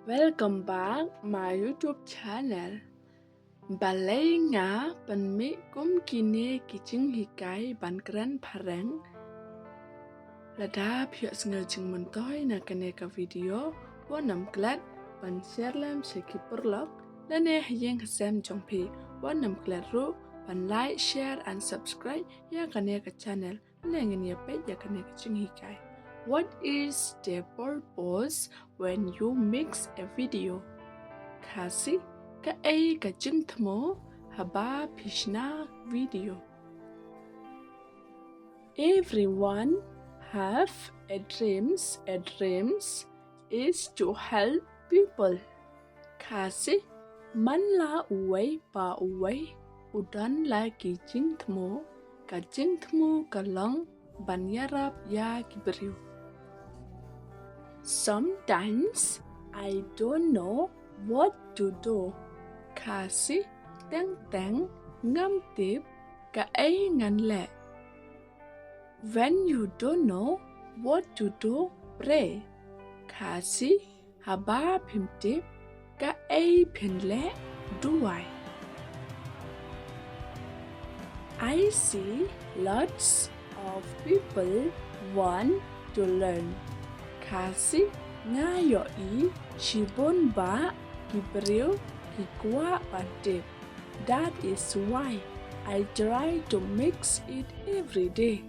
Welcome back my YouTube channel. Balai nga panmi kum kine kiching hikai ban kran pareng. Lada pio sngel jing mentoy na kene ka video wanam klat ban share lam sheki perlok lane hayeng hasem jongpi wanam klat ru ban like share and subscribe ya kene ka channel lengin ya page ya kene ka ching hikai. What is the purpose when you mix a video? Kasi ka ay ka jing thmo haba pishna video. Everyone have a dreams. A dreams is to help people. Kasi man la uway pa uway udan la ki jing thmo ka long banyarap ya kibriu. Sometimes I don't know what to do. Kasi teng ngam tip ka ay ngan le. When you don't know what to do, pray. Kasi haba phim tip ka ay phin le duai. I see lots of people want to learn. Kasi ngayo shibon ba kibriu kikwa pantip. That is why I try to mix it every day.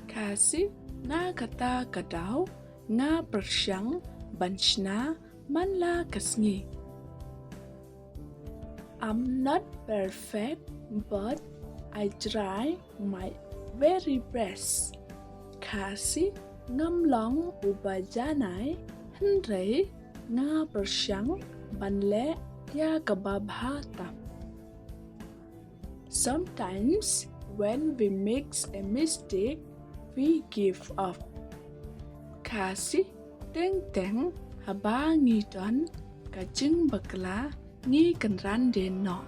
Kasi nga kata kadaw nga persyang banshna manla kasngi. I'm not perfect, but I try my very best. Kasi ngam long ubajanay henry nga persyang banle ya kababhata. Sometimes when we make a mistake, we give up. Kasi teng haba ngidon kajing bakla ngi kanran den no.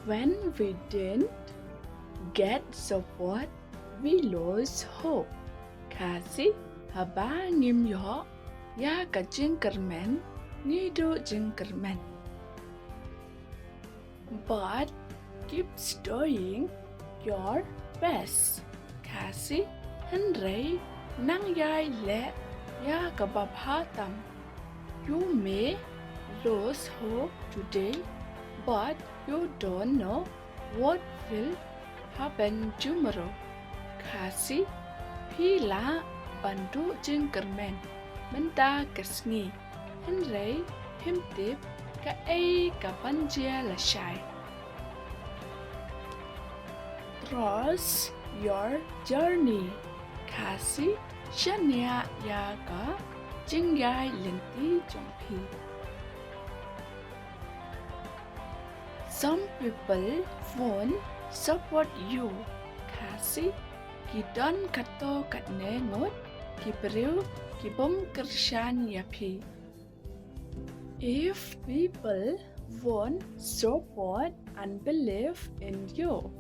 When we didn't get support, we lose hope. Kasi haba ngim yo ya kajing kermen ngido jing kermen. But keep doing your best. Kasi henry nang yai le ya kababhatam. You may lose hope today, but you don't know what will happen tomorrow. Kasi pila bandu jing kermen menta kasngi henry himtip ka ay kapanjia la shai. Trust your journey. Kasi shania ya ka jingyai lenti jongpi. Some people won't support you. Kasi kidon kato katne ngot kibriu kibom kershan yapi. If people won't support and believe in you,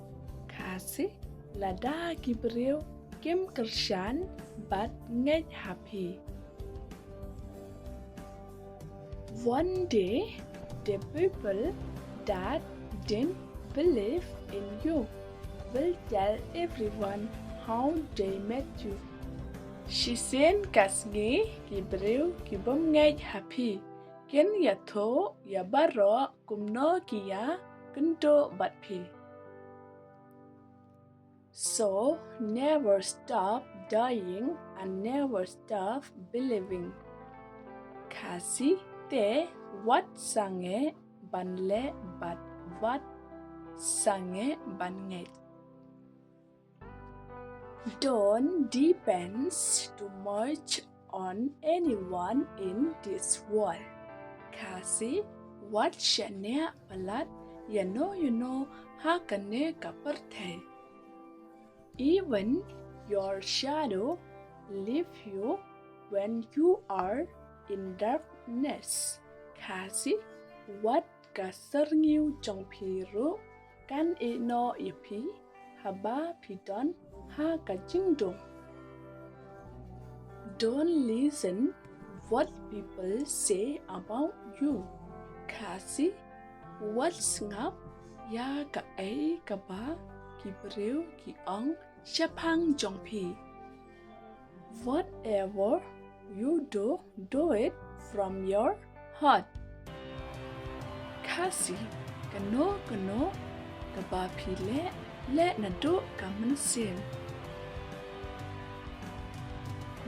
kasi lada kibriu kim kershan but ngay happy. One day, the people that didn't believe in you will tell everyone how they met you. Shisen kasngi kibriu kibom ngay happy. Ken yatho yabaro kumno kiya kunto batpi. So never stop dying and never stop believing. Kasi te wat sange banle bat wat sange banget. Don't depend too much on anyone in this world. Kasi what shane palat you know hakane kaperte. Even your shadow leave you when you are in darkness. Kasi what kaserngiu jongpiru kan ino ipi haba pidon ha kajingdong. Don't listen what people say about you. Kasi what's ngap ya ka ai ka ba ki breu ki ong shapang jongpi. Whatever you do it from your heart. Kasi kano ka ba pi le na do ka mansin.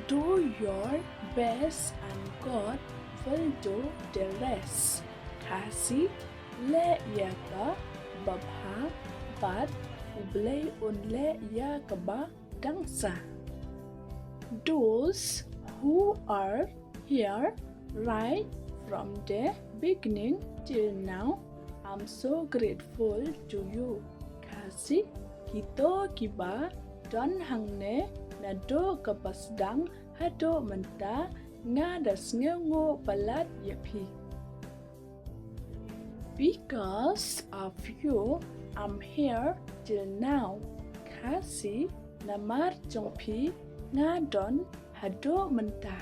Do your best and God will do the rest. Kasi le ya ka babha bat ublay unle ya ka ba dangsa. Those who are here right from the beginning till now, I'm so grateful to you. Kasi kito kiba don hangne na do kapasdang hado menta nga das ngo balat yapi. Because of you, I'm here till now. Kasi namar jongpi nga don hado menta.